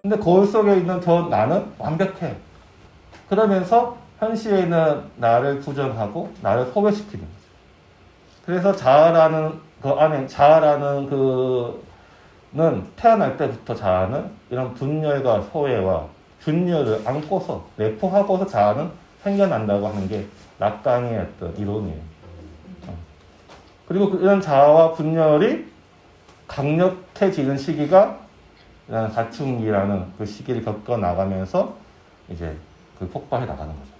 근데 거울 속에 있는 저 나는 완벽해. 그러면서 현실에 있는 나를 부정하고 나를 소외시키는 거죠. 그래서 자아라는 그 안에 자아라는 그는 태어날 때부터 자아는 이런 분열과 소외와 분열을 안고서 내포하고서 자아는 생겨난다고 하는 게 락강의 어떤 이론이에요. 그리고 이런 자아와 분열이 강력해지는 시기가 이런 사춘기라는 그 시기를 겪어 나가면서 이제 그 폭발해 나가는 거죠.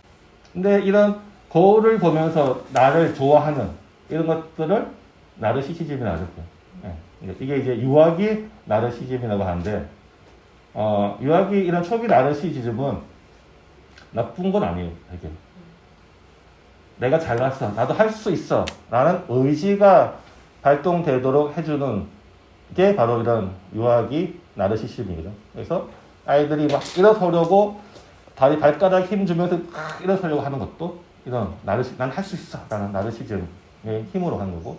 근데 이런 거울을 보면서 나를 좋아하는 이런 것들을 나르시시즘이라고 하죠. 예. 이게 이제 유아기 나르시즘이라고 하는데, 유아기 이런 초기 나르시즘은 나쁜 건 아니에요. 되게. 내가 잘났어. 나도 할 수 있어. 라는 의지가 발동되도록 해주는 게 바로 이런 유아기 나르시즘이에요. 그래서 아이들이 막 일어서려고 다리 발가락 힘 주면서 막 일어서려고 하는 것도 이런 난 할 수 있어. 라는 나르시즘의 힘으로 하는 거고,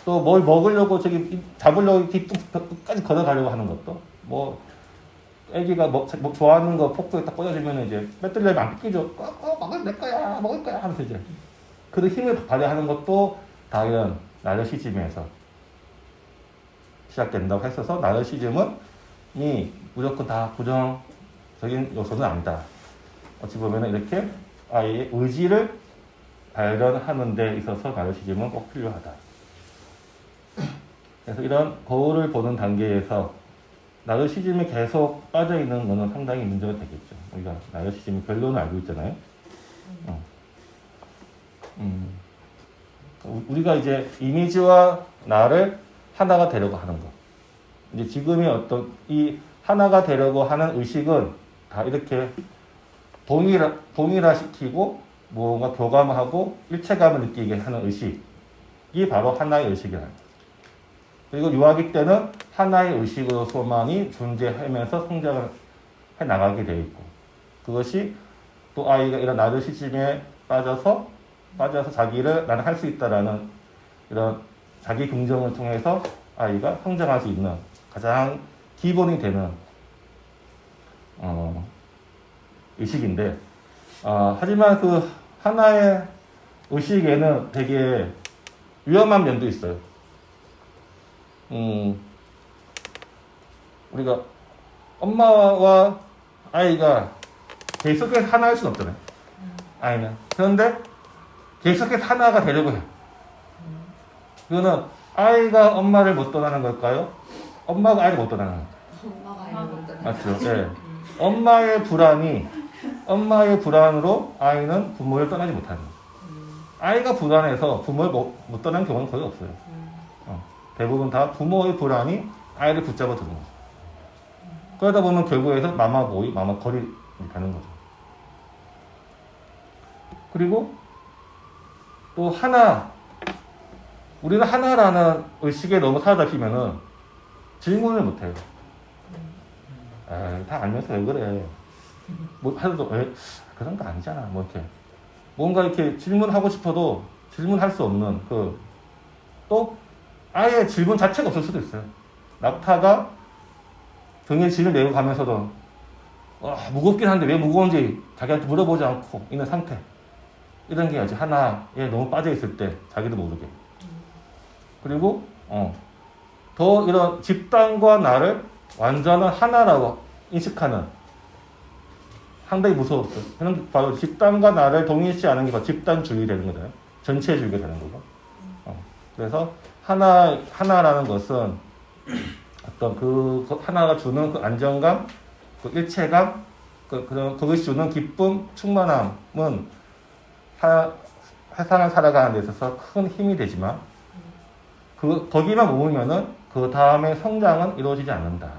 또 뭘 먹으려고 저기 잡으려고 끝까지 걸어가려고 하는 것도 뭐 애기가 뭐 좋아하는 거 폭포에 딱 꽂아주면 이제 빼뜨리려면 안 뺏기죠. 먹을 내 거야, 먹을 거야 하면서 이제 그 힘을 발휘하는 것도 다 이런 나르시즘에서 시작된다고 했어서 나르시즘은 이 무조건 다 부정적인 요소는 아니다. 어찌 보면 이렇게 아이의 의지를 발견하는 데 있어서 나르시즘은 꼭 필요하다. 그래서 이런 거울을 보는 단계에서 나르시즘이 계속 빠져있는 것은 상당히 문제가 되겠죠. 우리가 나르시즘이 결론을 알고 있잖아요. 우리가 이제 이미지와 나를 하나가 되려고 하는 것. 이제 지금의 어떤 이 하나가 되려고 하는 의식은 다 이렇게 동일화시키고 뭔가 교감하고 일체감을 느끼게 하는 의식이 바로 하나의 의식이라는 거예요. 그리고 유아기 때는 하나의 의식으로서만이 존재하면서 성장을 해 나가게 되어 있고, 그것이 또 아이가 이런 나르시즘에 빠져서 자기를 나는 할 수 있다라는 이런 자기 긍정을 통해서 아이가 성장할 수 있는 가장 기본이 되는 의식인데, 하지만 그 하나의 의식에는 되게 위험한 면도 있어요. 우리가 엄마와 아이가 계속해서 하나 할 수는 없잖아요. 아이는. 그런데 계속해서 하나가 되려고 해요. 그거는 아이가 엄마를 못 떠나는 걸까요? 엄마가 아이를 못 떠나는 걸까요? 엄마가 아이를 못 떠나. 맞죠. 네. 엄마의 불안으로 아이는 부모를 떠나지 못하는 거예요. 아이가 불안해서 부모를 못 떠나는 경우는 거의 없어요. 대부분 다 부모의 불안이 아이를 붙잡아 두는 거죠. 그러다 보면 결국에서 마마보이, 마마거리 되는 거죠. 그리고 또 우리는 하나라는 의식에 너무 사로잡히면은 질문을 못해요. 다 알면서 왜 그래? 뭐 하도 왜 그런 거 아니잖아. 뭐 이렇게 뭔가 이렇게 질문하고 싶어도 질문할 수 없는 또 아예 질문 자체가 없을 수도 있어요. 낙타가 등에 짐을 메고 가면서도 무겁긴 한데 왜 무거운지 자기한테 물어보지 않고 있는 상태. 이런 게 아직 하나에 너무 빠져있을 때 자기도 모르게. 그리고 더 이런 집단과 나를 완전한 하나라고 인식하는 상당히 무서웠어요. 그런 바로 집단과 나를 동일시 하는 게 바로 집단주의 되는 거잖아요. 전체주의가 되는 거고. 그래서 하나라는 것은 어떤 그 하나가 주는 그 안정감, 그 일체감, 그것이 주는 기쁨, 충만함은 세상을 살아가는 데 있어서 큰 힘이 되지만, 거기만 머물면은 그 다음에 성장은 이루어지지 않는다.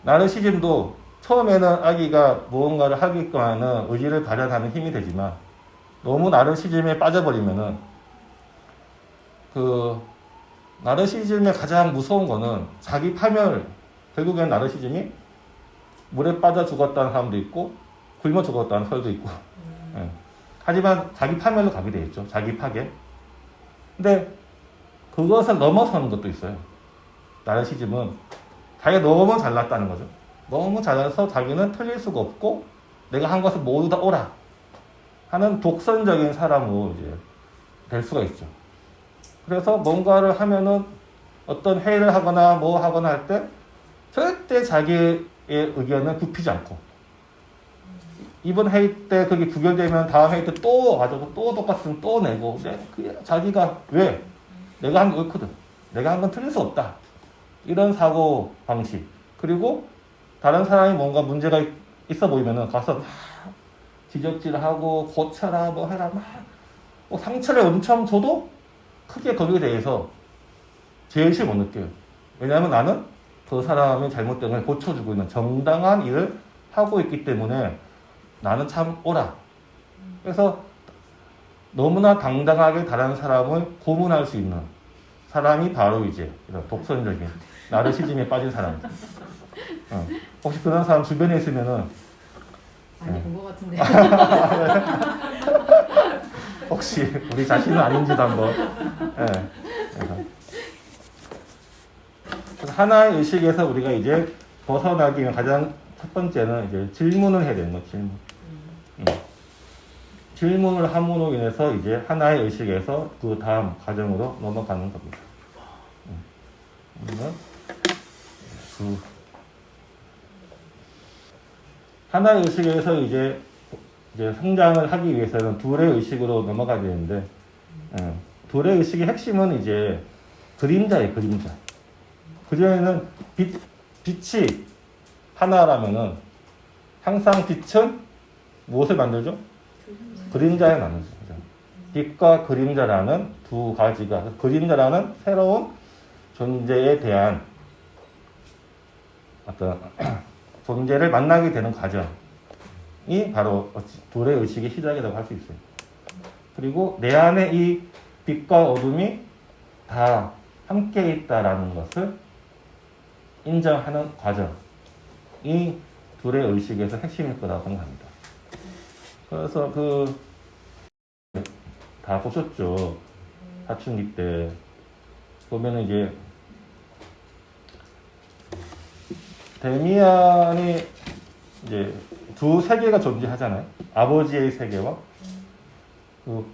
나르시즘도 처음에는 아기가 무언가를 하게끔 하는 의지를 발현하는 힘이 되지만, 너무 나르시즘에 빠져버리면은, 나르시즘의 가장 무서운 거는 자기 파멸, 결국에는 나르시즘이 물에 빠져 죽었다는 사람도 있고, 굶어 죽었다는 설도 있고, 하지만 자기 파멸로 가게 되겠죠. 자기 파괴. 근데 그것을 넘어서는 것도 있어요. 나르시즘은 자기가 너무 잘났다는 거죠. 너무 잘나서 자기는 틀릴 수가 없고 내가 한 것을 모두 다 옳아 하는 독선적인 사람으로 이제 될 수가 있죠. 그래서 뭔가를 하면은 어떤 회의를 하거나 뭐 하거나 할 때 절대 자기의 의견을 굽히지 않고 이번 회의 때 그게 부결되면 다음 회의 때 또 가지고 또 똑같으면 또 내고 자기가 왜 내가 한 게 옳거든. 내가 한 건 틀릴 수 없다. 이런 사고 방식. 그리고 다른 사람이 뭔가 문제가 있어 보이면은 가서 막 지적질하고 고쳐라 뭐 해라 막 상처를 엄청 줘도 크게 거기에 대해서 죄의식 못 느껴요. 왜냐하면 나는 그 사람의 잘못된 걸 고쳐주고 있는 정당한 일을 하고 있기 때문에 나는 참 옳아. 그래서 너무나 당당하게 다른 사람을 고문할 수 있는 사람이 바로 이제 이런 독선적인 나르시즘에 빠진 사람이죠. 혹시 그런 사람 주변에 있으면은 많이 본 것 같은데. 혹시 우리 자신은 아닌지도 한번. 그래서 하나의 의식에서 우리가 이제 벗어나기 위한 가장 첫 번째는 이제 질문을 해야 되는 거죠. 질문을 함으로 인해서 이제 하나의 의식에서 그 다음 과정으로 넘어가는 겁니다. 우리는 하나의 의식에서 이제 성장을 하기 위해서는 둘의 의식으로 넘어가야 되는데, 둘의 의식의 핵심은 이제 그림자예요, 그림자. 그전에는 빛이 하나라면은 항상 빛은 무엇을 만들죠? 그림자를 만들죠. 빛과 그림자라는 두 가지가, 그림자라는 새로운 존재에 대한 어떤 존재를 만나게 되는 과정이 바로 둘의 의식의 시작이라고 할 수 있어요. 그리고 내 안에 이 빛과 어둠이 다 함께 있다라는 것을 인정하는 과정이 둘의 의식에서 핵심일 거라고 생각합니다. 그래서 다 보셨죠? 사춘기 때 보면은 이제 데미안이 이제 두 세계가 존재하잖아요. 아버지의 세계와 그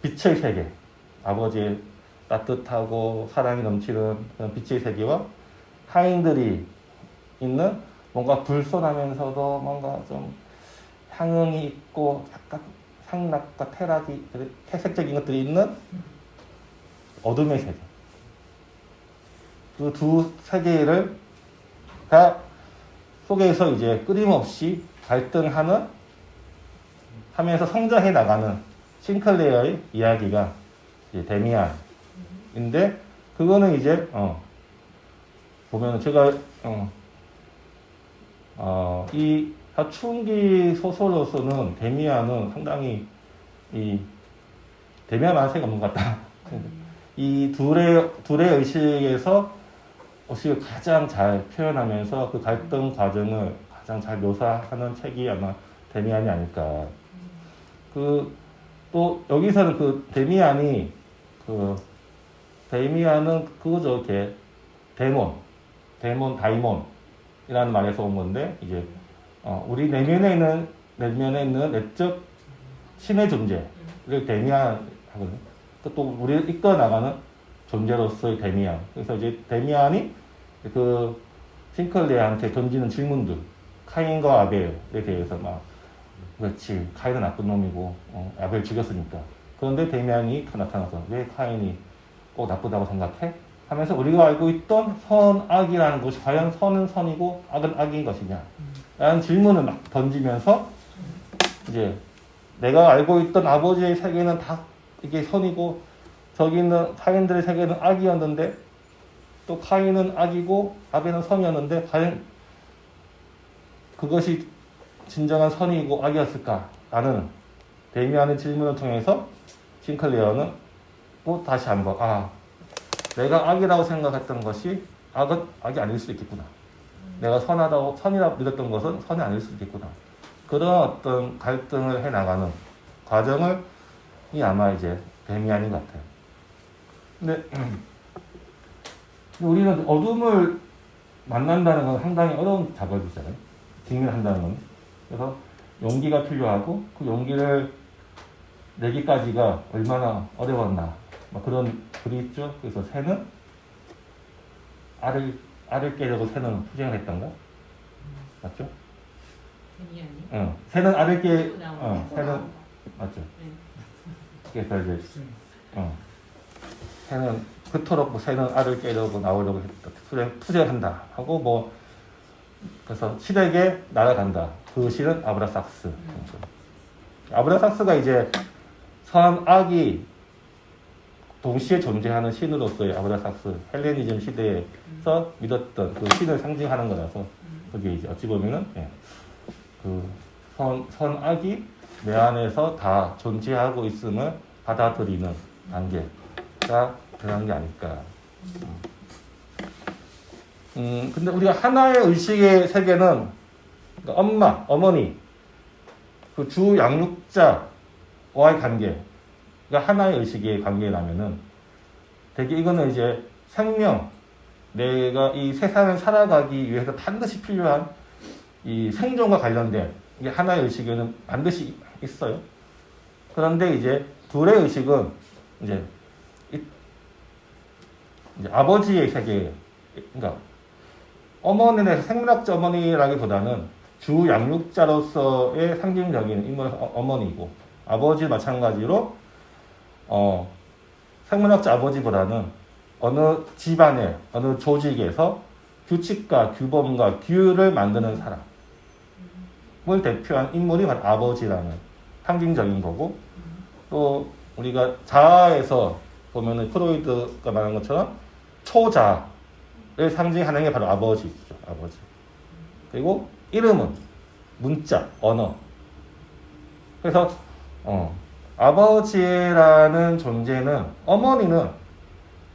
빛의 세계. 아버지의 따뜻하고 사랑이 넘치는 그런 빛의 세계와 하인들이 있는 뭔가 불손하면서도 뭔가 좀 향응이 있고 약간 상락과 퇴락이 퇴색적인 것들이 있는 어둠의 세계. 그 두 세계를 다 속에서 이제 끊임없이 갈등하는 하면서 성장해 나가는 싱클레어의 이야기가 이제 데미안인데 그거는 이제 보면 제가 이 사춘기 소설로서는 데미안은 상당히 데미안 안색이 없는 것 같다. 이 둘의 의식에서 의식을 가장 잘 표현하면서 그 갈등 과정을 가장 잘 묘사하는 책이 아마 데미안이 아닐까. 또 여기서는 데미안은 그거죠. 이렇게 다이몬이라는 말에서 온 건데 이제 우리 내면에 있는 내적 신의 존재를 데미안 하거든요. 또 우리를 이끌어 나가는 존재로서의 데미안. 그래서 이제 데미안이 싱클레어한테 던지는 질문들, 카인과 아벨에 대해서 그렇지, 카인은 나쁜 놈이고 아벨 죽였으니까. 그런데 데미안이 나타나서 왜 카인이 꼭 나쁘다고 생각해? 하면서 우리가 알고 있던 선, 악이라는 것이 과연 선은 선이고 악은 악인 것이냐? 라는 질문을 막 던지면서 이제 내가 알고 있던 아버지의 세계는 다 이게 선이고 저기 있는 카인들의 세계는 악이었는데 또 카인은 악이고 아벨은 선이었는데 과연 그것이 진정한 선이고 악이었을까라는 데미안의 질문을 통해서 싱클레어는 또 다시 한번 내가 악이라고 생각했던 것이 악이 아닐 수도 있겠구나. 내가 선이라고 믿었던 것은 선이 아닐 수도 있겠구나. 그런 어떤 갈등을 해나가는 과정이 아마 이제 데미안인 것 같아요. 근데 우리는 어둠을 만난다는 건 상당히 어려운 작업이잖아요. 직면한다는 건. 그래서 용기가 필요하고 그 용기를 내기까지가 얼마나 어려웠나. 뭐 그런 글이 있죠. 그래서 새는 알을 깨려고 새는 투쟁을 했던가? 맞죠? 괜히 아니? 새는 알을 깨, 또 나오네. 또 새는, 나온다. 맞죠? 네. 그래서 이제, 새는, 그토록 뭐 새는 알을 깨려고 나오려고 했다. 투쟁한다. 하고 뭐, 그래서 신에게 날아간다. 그 신은 아브라삭스. 아브라삭스가 이제 선악이 동시에 존재하는 신으로서의 아브라삭스, 헬레니즘 시대에서 믿었던 그 신을 상징하는 거라서, 그게 이제 어찌 보면은, 그 선악이 내 안에서 다 존재하고 있음을 받아들이는 단계가 그런 게 아닐까. 근데 우리가 하나의 의식의 세계는 그러니까 엄마, 어머니, 그 주 양육자와의 관계가 하나의 의식의 관계라면은 되게 이거는 이제 생명, 내가 이 세상을 살아가기 위해서 반드시 필요한 이 생존과 관련된 이게 하나의 의식에는 반드시 있어요. 그런데 이제 둘의 의식은 이제 아버지의 세계, 그러니까 어머니는 생물학적 어머니라기보다는 주 양육자로서의 상징적인 인물은 어머니이고, 아버지 마찬가지로 생물학적 아버지보다는 어느 집안의 어느 조직에서 규칙과 규범과 규율을 만드는 사람을 대표한 인물이 바로 아버지라는 상징적인 거고, 또 우리가 자아에서 보면은 프로이드가 말한 것처럼 초자를 상징하는 게 바로 아버지죠. 아버지. 그리고 이름은 문자, 언어. 그래서 아버지라는 존재는, 어머니는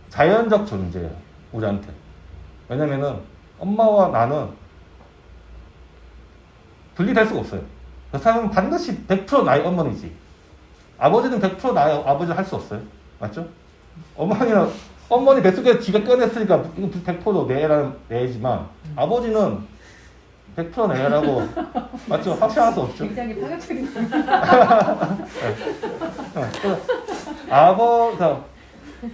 자연적 존재예요. 우리한테. 왜냐면은 엄마와 나는 분리될 수가 없어요. 그 사람은 반드시 100% 나의 어머니지. 아버지는 100% 나의 아버지를 할 수 없어요. 맞죠? 어머니 뱃속에 지가 꺼냈으니까 이거 100% 내 애지만, 아버지는 100% 내 애라고, 맞죠? 확신할 수 없죠? 굉장히 파격적인. 그러니까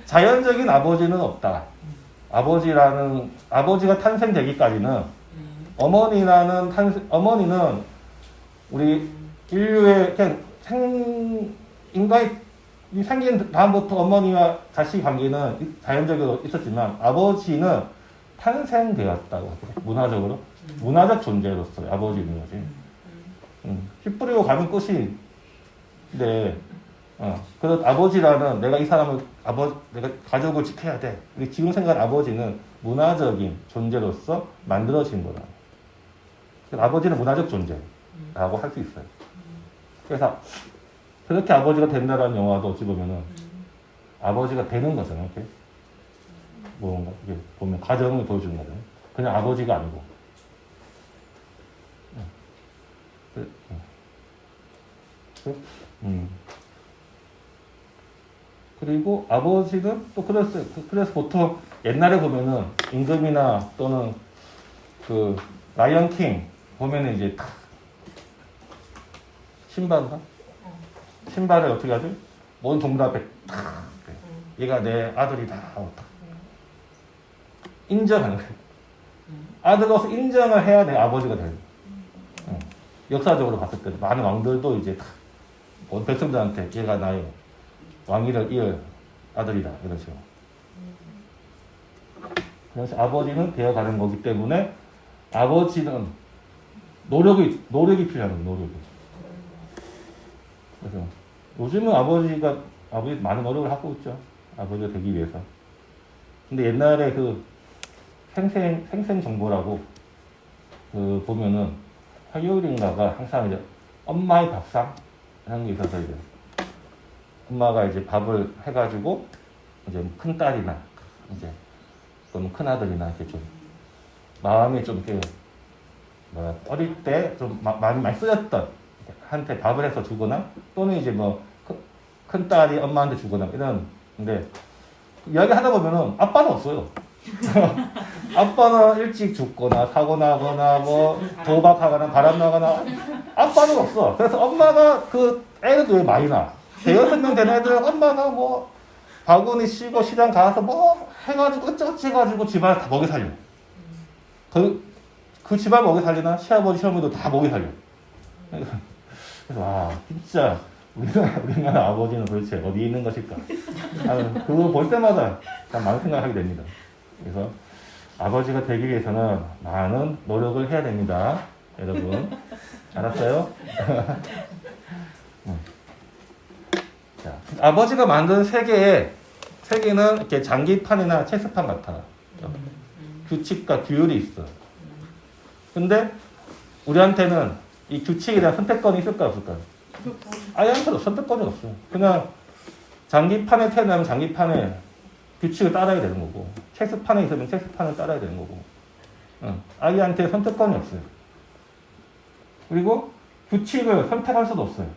자연적인 아버지는 없다. 아버지가 탄생되기까지는 어머니는 우리 인류의 그냥 인간이 생긴 다음부터 어머니와 자식 관계는 자연적으로 있었지만, 아버지는 탄생되었다고 하더라고요. 문화적 존재로서 아버지는 거지. 피 뿌리고 가는 끝인데, 그래서 아버지라는 내가 이 사람을 내가 가족을 지켜야 돼. 지금 생각하는 아버지는 문화적인 존재로서 만들어진 거다. 그래서 아버지는 문화적 존재라고 할 수 있어요. 그래서 그렇게 아버지가 된다라는 영화도 어찌 보면은 아버지가 되는 거잖아요. 이렇게 뭔가 이게 보면 과정을 보여주는 거잖아요. 그냥 아버지가 아니고. 그리고 아버지는 또 그래서 보통 옛날에 보면은 임금이나 또는 그 라이언 킹 보면은 이제 신발을 어떻게 하죠? 먼 동답에 얘가 내 아들이다 하고 인정하는 거예요. 아들로서 인정을 해야 내 아버지가 되는 거예요. 역사적으로 봤을 때 많은 왕들도 이제 온 백성들한테 얘가 나의 왕위를 이을 아들이다 이런 식으로. 그래서 아버지는 되어가는 거기 때문에 아버지는 노력이 필요한 거예요. 그래서 요즘은 아버지 많은 노력을 하고 있죠. 아버지가 되기 위해서. 근데 옛날에 그 생생 정보라고 그 보면은 화요일인가가 항상 이제 엄마의 밥상 하는 게 있어서 이제 엄마가 이제 밥을 해가지고 이제 큰 딸이나 이제 또는 큰 아들이나 이렇게 좀 마음이 좀 이렇게 어릴 때 좀 많이 쓰였던 한테 밥을 해서 주거나 또는 이제 뭐 큰 딸이 엄마한테 주거나 이런. 근데 이야기 하다 보면은 아빠는 없어요. 아빠는 일찍 죽거나 사고 나거나 뭐 도박하거나 바람 나거나 아빠는 없어. 그래서 엄마가 그 애들도 왜 많이 나. 대여섯 명 되는 애들은 엄마가 뭐 바구니 씌고 시장 가서 뭐 해가지고 어쩌고저쩌고 해가지고 집안 다 먹여 살려. 그 집안 먹여 살리나 시아버지 시어머니도 다 먹여 살려. 그래서 와 진짜 우리나라 아버지는 도대체 어디 있는 것일까? 그거 볼 때마다 참 많은 생각하게 됩니다. 그래서 아버지가 되기 위해서는 많은 노력을 해야 됩니다. 여러분 알았어요? 자, 아버지가 만든 세계는 이렇게 장기판이나 체스판 같아. 규칙과 규율이 있어. 근데 우리한테는 이 규칙에 대한 선택권이 있을까 없을까? 아이한테도 선택권이 없어요. 그냥 장기판에 태어나면 장기판에 규칙을 따라야 되는 거고, 체스판에 있으면 체스판을 따라야 되는 거고, 아이한테 선택권이 없어요. 그리고 규칙을 선택할 수도 없어요.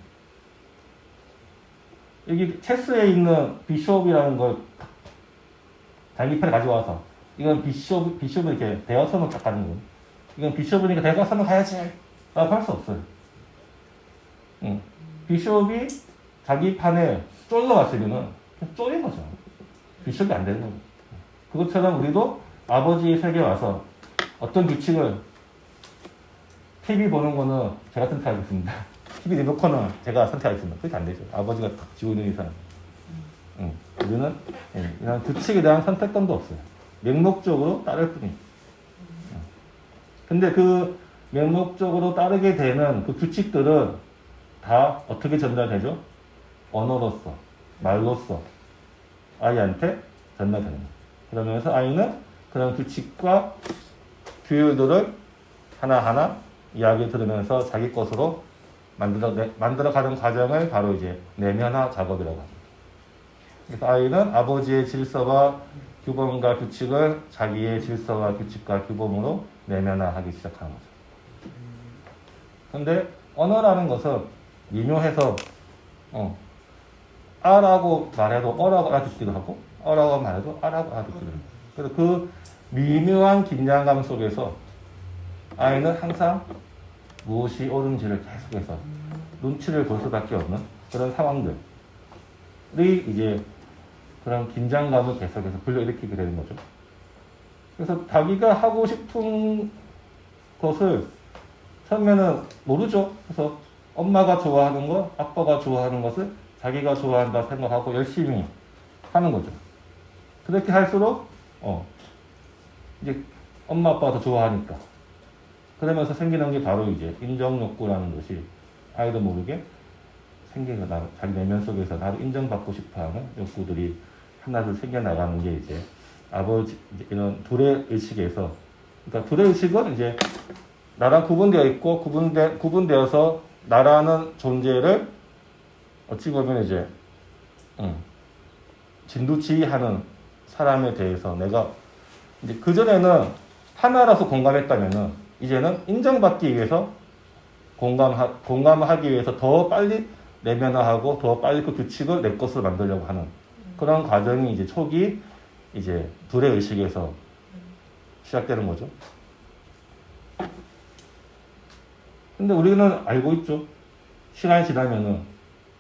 여기 체스에 있는 비숍이라는 걸 장기판에 가져와서, 이건 비숍을 이렇게 대어선을 딱 가는 거예요. 이건 비숍이니까 대각선을 가야지. 라고 할 수 없어요. 비숍이 자기 판에 쫄러왔으면은 쫄린 거죠. 비숍이 안 되는 거죠. 그것처럼 우리도 아버지의 세계에 와서 어떤 규칙을 TV 보는 거는 제가 선택하겠습니다. TV 리모컨은 제가 선택하겠습니다. 그렇게 안 되죠. 아버지가 딱 쥐고 있는 이상. 우리는 이런 규칙에 대한 선택권도 없어요. 맹목적으로 따를 뿐이에요. 근데 그 맹목적으로 따르게 되는 그 규칙들은 다 어떻게 전달되죠? 언어로서, 말로서 아이한테 전달되는 거예요. 그러면서 아이는 그런 규칙과 규율들을 하나하나 이야기 들으면서 자기 것으로 만들어가는 과정을 바로 이제 내면화 작업이라고 합니다. 그래서 아이는 아버지의 질서와 규범과 규칙을 자기의 질서와 규칙과 규범으로 내면화하기 시작하는 거죠. 근데 언어라는 것은 미묘해서 아라고 말해도 어라고 알아듣기도 하고 어라고 말해도 아라고 알아듣기도 해요. 그래서 그 미묘한 긴장감 속에서 아이는 항상 무엇이 옳은지를 계속해서 눈치를 볼 수밖에 없는 그런 상황들이 이제 그런 긴장감을 계속해서 불러일으키게 되는 거죠. 그래서 자기가 하고 싶은 것을 처음에는 모르죠. 그래서 엄마가 좋아하는 거, 아빠가 좋아하는 것을 자기가 좋아한다 생각하고 열심히 하는 거죠. 그렇게 할수록 이제 엄마 아빠가 더 좋아하니까 그러면서 생기는 게 바로 이제 인정 욕구라는 것이 아이도 모르게 생기는 자기 내면 속에서 나도 인정받고 싶어하는 욕구들이 하나둘 생겨나가는 게 이제 아버지 이런 둘의 의식에서 그러니까 둘의 의식은 이제 나랑 구분되어 있고 구분되어서 나라는 존재를 어찌 보면 이제 진두지휘하는 사람에 대해서 내가 이제 그전에는 하나라서 공감했다면은 이제는 인정받기 위해서 공감하기 위해서 더 빨리 내면화하고 더 빨리 그 규칙을 내 것으로 만들려고 하는 그런 과정이 이제 초기 이제 둘의 의식에서 시작되는 거죠. 근데 우리는 알고 있죠. 시간이 지나면은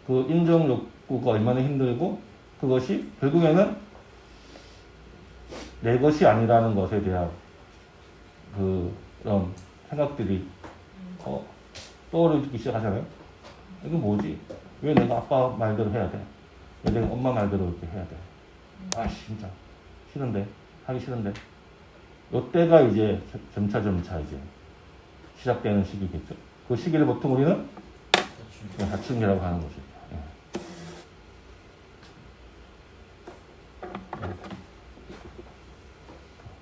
그 인정 욕구가 얼마나 힘들고 그것이 결국에는 내 것이 아니라는 것에 대한 그런 생각들이 떠오르기 시작하잖아요. 이거 뭐지? 왜 내가 아빠 말대로 해야 돼? 왜 내가 엄마 말대로 이렇게 해야 돼? 아 진짜 싫은데 하기 싫은데 이때가 이제 점차 이제 시작되는 시기겠죠. 그 시기를 보통 우리는 사춘기라고 하는 거죠.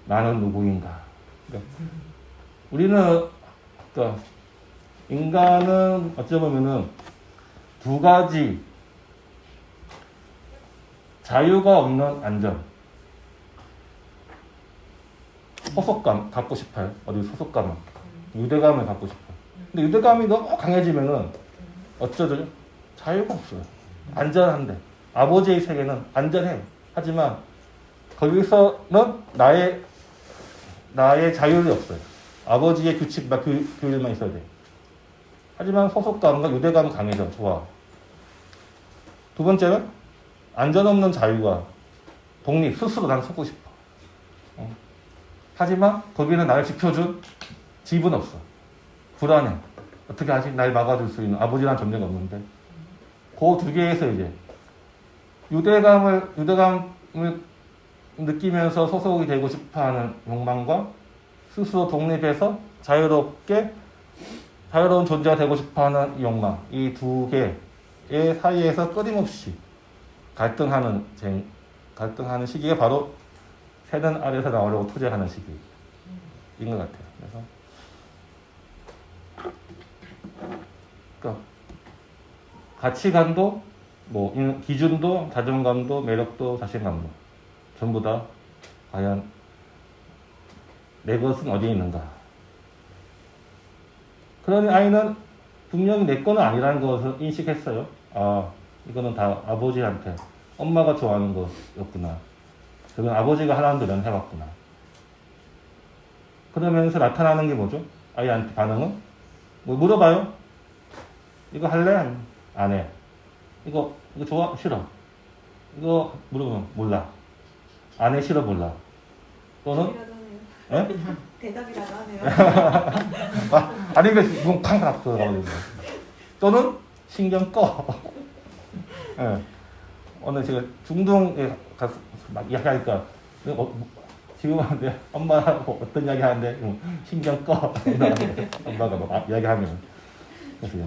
나는 누구인가? 그러니까 우리는 그러니까 인간은 어쩌면은 두 가지 자유가 없는 안전, 소속감 갖고 싶어요. 어디 소속감을, 유대감을 갖고 싶어요. 근데 유대감이 너무 강해지면은 어쩌죠? 자유가 없어요. 안전한데 아버지의 세계는 안전해요. 하지만 거기서는 나의 나의 자율이 없어요. 아버지의 규칙과 규율만 있어야 돼. 하지만 소속감과 유대감은 강해져. 좋아. 두 번째는 안전 없는 자유와 독립, 스스로 나는 속고 싶어. 하지만 거기는 나를 지켜준 집은 없어. 불안해. 어떻게 하지? 날 막아줄 수 있는 아버지란 존재가 없는데. 그 두 개에서 이제 유대감을 느끼면서 소속이 되고 싶어하는 욕망과 스스로 독립해서 자유로운 존재가 되고 싶어하는 욕망, 이 두 개의 사이에서 끊임없이 갈등하는 시기가 바로 새는 알에서 나오려고 투쟁하는 시기인 것 같아요. 그래서 가치관도, 기준도, 자존감도, 매력도, 자신감도 전부 다 과연 내 것은 어디에 있는가? 그러니 아이는 분명히 내 거는 아니라는 것을 인식했어요. 아, 이거는 다 아버지한테 엄마가 좋아하는 거였구나. 그러면 아버지가 하라는 대로 해봤구나. 그러면서 나타나는 게 뭐죠? 아이한테 반응은? 물어봐요. 이거 할래? 안 해. 이거 좋아? 싫어. 이거 물어보면 몰라. 안 해? 싫어? 몰라. 또는? 예? 대답이라도 하네요. 아니면 이건 쾅 들어가거든요. 또는 신경 꺼. 예. 오늘 제가 중동에 가서 막 이야기하니까 지금 엄마하고 어떤 이야기 하는데 신경 꺼. 엄마가 막 이야기하면 그래서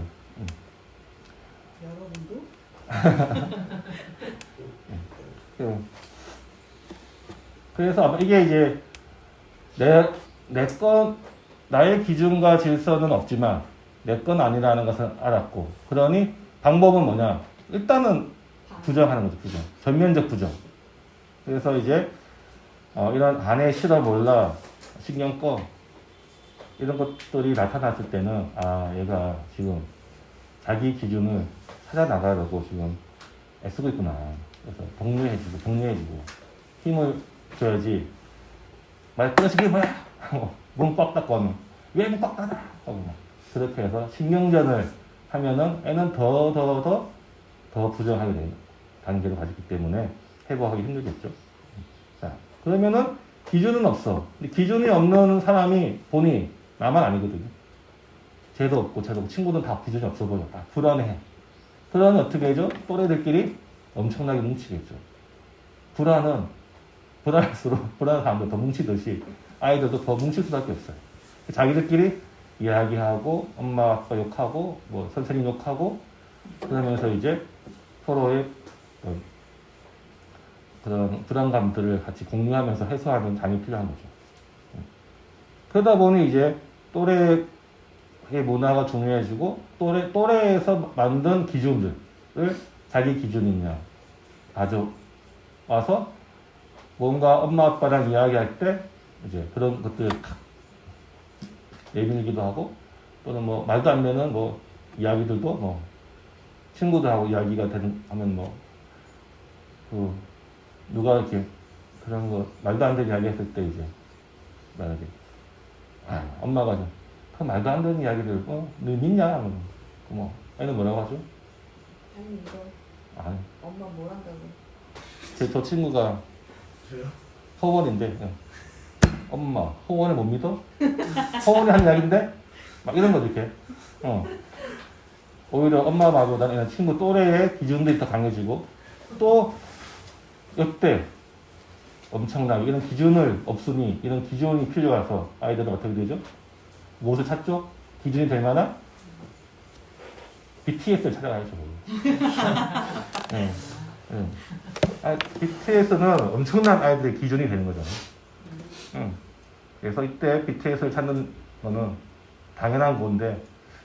여러분도? 그래서 이게 이제 나의 기준과 질서는 없지만 내 건 아니라는 것을 알았고, 그러니 방법은 뭐냐? 일단은 부정하는 거죠, 부정. 전면적 부정. 그래서 이제 이런 안 해, 싫어, 몰라, 신경 꺼, 이런 것들이 나타났을 때는 얘가 지금 자기 기준을 찾아 나가려고 지금 애쓰고 있구나. 그래서 독려해주고 힘을 줘야지. 말 끊으시기 뭐야? 문 꽉 닫고 하면 왜 문 꽉 닫아? 하고 그렇게 해서 신경전을 하면은 애는 더 부정하게 되는 단계로 가졌기 때문에 회복하기 힘들겠죠. 자, 그러면은 기준은 없어. 근데 기준이 없는 사람이 보니 나만 아니거든요. 쟤도 없고 친구는 다 기준이 없어 보여. 다 불안해. 그러면 어떻게 해죠? 또래들끼리 엄청나게 뭉치겠죠. 불안할수록 불안한 사람들 더 뭉치듯이 아이들도 더 뭉칠 수밖에 없어요. 자기들끼리 이야기하고 엄마 아빠 욕하고 선생님 욕하고 그러면서 이제 서로의 그런 불안감들을 같이 공유하면서 해소하는 장이 필요한 거죠. 그러다 보니 이제 또래의 문화가 중요해지고 또래에서 만든 기준들을 자기 기준이냐 가져와서 뭔가 엄마 아빠랑 이야기할 때 이제 그런 것들을 탁 내밀기도 하고, 또는 말도 안 되는 이야기들도 친구들하고 이야기가 하면 누가 이렇게 그런 거 말도 안 되는 이야기 했을 때 이제 만약에 엄마가 그 말도 안 되는 이야기를 너 믿냐? 애는 뭐라고 하죠? 아니 이거 아니. 엄마 뭘 한다고? 저 친구가 저요? 허원인데 엄마 허원을 못 믿어? 허원이 한 이야기인데 막 이런 거죠 이렇게. 오히려 엄마보다는 친구 또래의 기준들이 더 강해지고, 또 역대 엄청나게 이런 기준을 없으니 이런 기준이 필요해서 아이들은 어떻게 되죠? 무엇을 찾죠? 기준이 될 만한 BTS를 찾아가야죠. BTS는 엄청난 아이들의 기준이 되는 거잖아요. 그래서 이때 BTS를 찾는 거는 당연한 건데,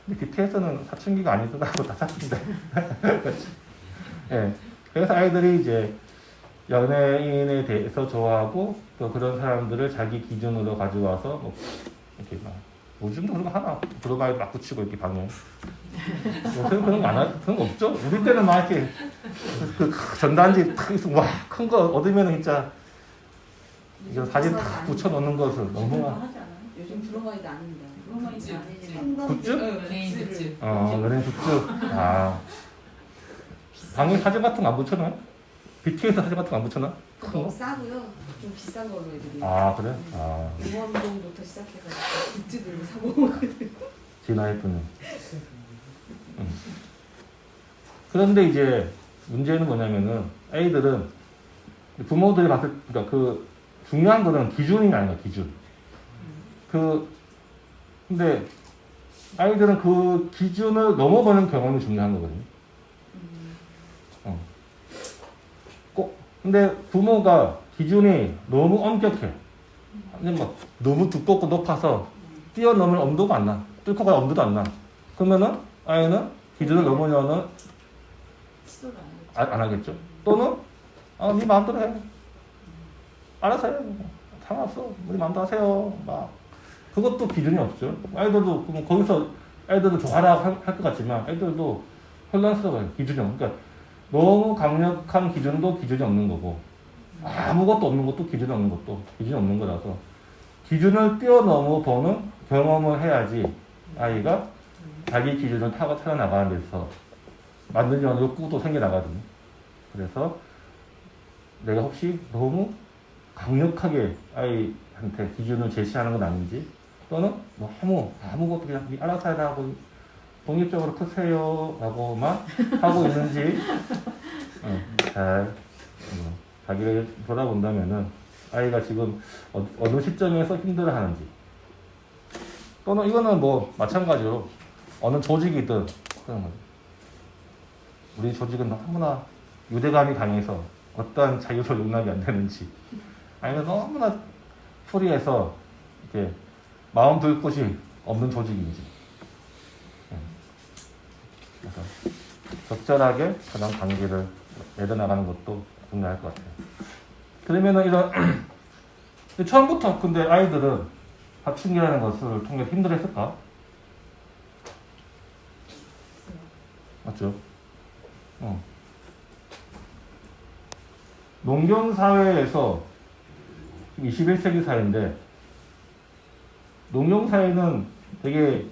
근데 BTS는 사춘기가 아니더라고 다 사춘기인데. 그래서 아이들이 이제 연예인에 대해서 좋아하고 또 그런 사람들을 자기 기준으로 가져와서 이렇게 요즘도 그런 거 하나 브로마이드 막 붙이고 이렇게 방에. 요새는 그런 거 없죠? 우리 때는 막 이렇게 전단지 큰 거 얻으면 진짜 이거 사진 다 붙여놓는 것을 너무 하지 않아요? 요즘 브로마이드 아닙니다. 브로마이드 아니지. 팬덤 굿즈? 연예인 굿즈. 연예인 굿즈. 방에 사진 같은 거 안 붙여놔? BTS 사진 같은 거 안 붙여놔? 너무 싸고요. 좀 비싼 걸로 애들이. 그래? 5만 동부터 시작해가지고 굿즈들을 사모으거든요. 진화했더니. 그런데 이제 문제는 뭐냐면은 아이들은 부모들이 봤을 그러니까 그 중요한 거는 기준이 아니야 기준. 근데 아이들은 그 기준을 넘어보는 경험이 중요한 거거든요. 근데 부모가 기준이 너무 엄격해. 근데 막 너무 두껍고 높아서 뛰어넘을 엄두가 안 나. 뚫고 갈 엄두도 안 나. 그러면은 아이는 기준을 넘으려는 시도를 안 하겠죠. 안 하겠죠. 또는 네 마음대로 해. 알아서 해. 상관없어. 우리 마음대로 하세요. 막 그것도 기준이 없죠. 아이들도 그럼 거기서 애들도 좋아라 할 것 같지만 애들도 혼란스러워요. 기준이 없는. 그러니까 너무 강력한 기준도 기준이 없는 거고 아무것도 없는 것도 기준이 없는 것도 기준이 없는 거라서 기준을 뛰어넘어 보는 경험을 해야지 아이가 자기 기준을 타고 살아나가는 데서 만들려는 욕구도 생겨나거든요. 그래서 내가 혹시 너무 강력하게 아이한테 기준을 제시하는 건 아닌지 또는 너무 아무것도 그냥 알아서 해라 하고 독립적으로 크세요 라고만 하고 있는지 잘 자기를 돌아본다면은 아이가 지금 어느 시점에서 힘들어 하는지 또는 이거는 뭐 마찬가지로 어느 조직이든 그런 거죠. 우리 조직은 너무나 유대감이 강해서 어떠한 자유를 용납이 안 되는지 아니면 너무나 프리해서 이렇게 마음 둘 곳이 없는 조직인지 그래서 적절하게 그런 관계를 맺어나가는 것도 중요할 것 같아요. 그러면은 이런 처음부터 근데 아이들은 사춘기라는 것을 통해 힘들었을까? 맞죠? 농경사회에서 21세기 사회인데 농경사회는 되게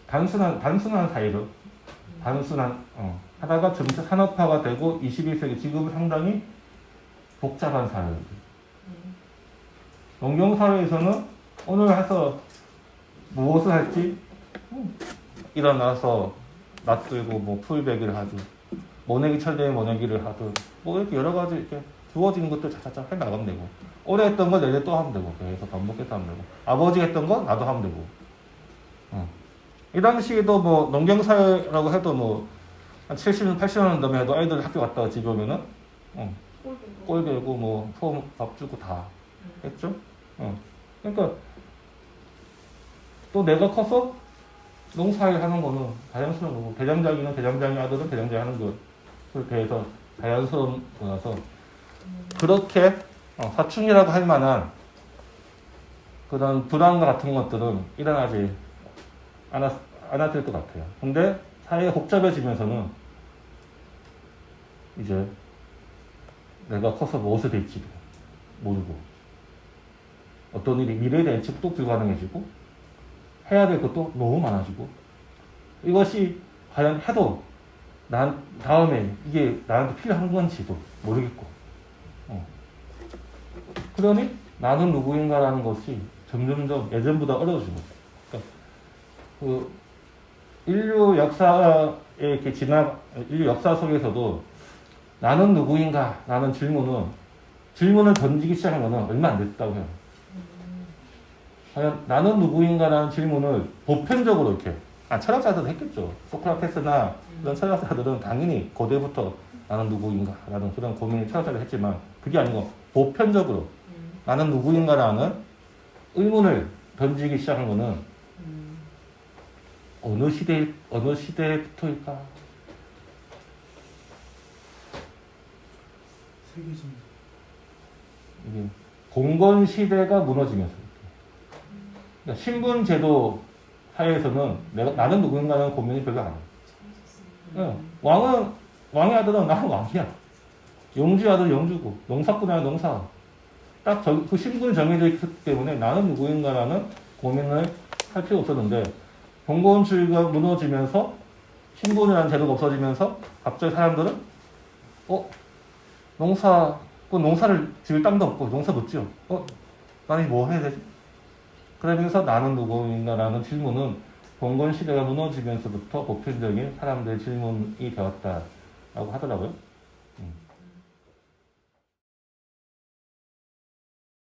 단순한 사회로 하다가 점차 산업화가 되고 21세기 지금은 상당히 복잡한 사회예요. 농경사회에서는 오늘 해서 무엇을 할지 일어나서 낯들고 뭐 풀베기를 하든 모내기 철대에 모내기를 하든 뭐 이렇게 여러 가지 이렇게 주어지는 것들 차차차 해 나가면 되고 올해 했던 걸 내년 또 하면 되고 계속 반복해서 하면 되고 아버지가 했던 거 나도 하면 되고 이 당시에도 뭐 농경사회라고 해도 뭐 한 70년 80년 넘게 해도 아이들 학교 갔다가 집에 오면은 꼴 베고 뭐 소음 밥 주고 다 했죠. 그러니까 또 내가 커서 농사일 하는 거는 자연스러운 거고 대장장이는 대장장이 아들은 대장장이 하는 것을 대해서 자연스러운 거라서 그렇게 사춘기라고 할 만한 그런 불안과 같은 것들은 일어나지 않았을 것 같아요. 근데 사회가 복잡해지면서는 이제 내가 커서 무엇을 될지도 모르고 어떤 일이 미래에 대한 예측도 불가능해지고 해야 될 것도 너무 많아지고 이것이 과연 해도 난 다음에 이게 나한테 필요한 건지도 모르겠고 그러니 나는 누구인가라는 것이 점점점 예전보다 어려워지는 거죠. 그러니까 그 인류 역사의 이렇게 인류 역사 속에서도 나는 누구인가 라는 질문을 던지기 시작한 거는 얼마 안 됐다고 해요. 과연 나는 누구인가라는 질문을 보편적으로 이렇게 철학자들은 했겠죠. 소크라테스나 이런 철학자들은 당연히 고대부터 나는 누구인가라는 그런 고민을 철학자들이 했지만 그게 아니고 보편적으로 나는 누구인가라는 의문을 던지기 시작한 거는 어느 시대부터일까? 세계적인 이게 공건 시대가 무너지면서 그러니까 신분 제도 하에서는 나는 누구인가는 고민이 별로 안 해요. 왕의 아들은 나는 왕이야. 용주의 아들은 용주고 농사꾼의 아들은 농사. 딱 그 신분이 정해져 있기 때문에 나는 누구인가라는 고민을 할 필요 없었는데 봉건주의가 무너지면서 신분이라는 제도가 없어지면서 갑자기 사람들은 농사를 지을 땅도 없고 농사 못 지어. 나는 뭐 해야 되지? 그러면서 나는 누구인가라는 질문은 봉건 시대가 무너지면서부터 보편적인 사람들의 질문이 되었다라고 하더라고요.